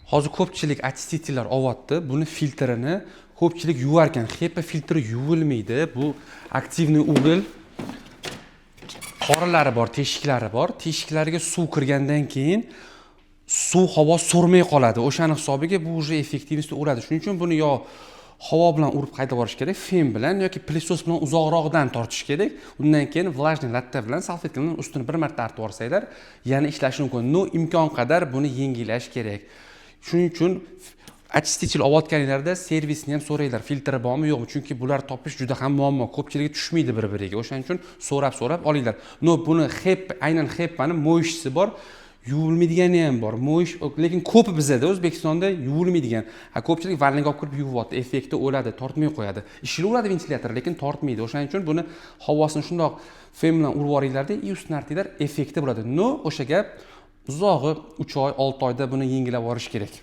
Hozir ko'pchilik очистителlar olyapti. Buni filtrini ko'pchilik yuvar ekan. HEPA filtri yuvilmaydi. Bu aktivniy ugl qoralari bor, teshiklari bor. Teshiklariga suv kirgandan keyin suv havo so'rmay qoladi. O'shaning hisobiga bu уже effektivності uradi. Shuning uchun buni yo havo bilan urib qayta borish kerak, fen bilan yoki pilisos bilan uzoqroqdan tortish kerak. Undan keyin влажный latta bilan salfetka bilan ustini bir marta artib yuborsanglar, yana ishlashi mumkin. No, imkon qadar buni yengillash kerak. Shuning uchun очиститель olayotganinglarda servisni ham so'ranglar, filtri bormi yo'qmi? Chunki bular topish juda ham muammo. Ko'pchiligi tushmaydi bir-biriga. O'shaning uchun so'rab olinglar. No, buni aynan HEPAni mo'yishchisi bor. Yuvilmaydigani ham bor. Mo'yish, lekin ko'pi bizda O'zbekistonda yuvilmaydigan. Ko'pchilik valniga olib kirib yuvyapti, effekti o'ladi, tortmay qo'yadi. Ishlaveradi ventilyator, lekin tortmaydi. O'shaning uchun buni havosini shundoq fen bilan urib yuboringlarda, и ustini artinglar, effekti bo'ladi. No, o'sha gap uzog'i 3 oy, 6 oyda buni yengillab yuborish kerak.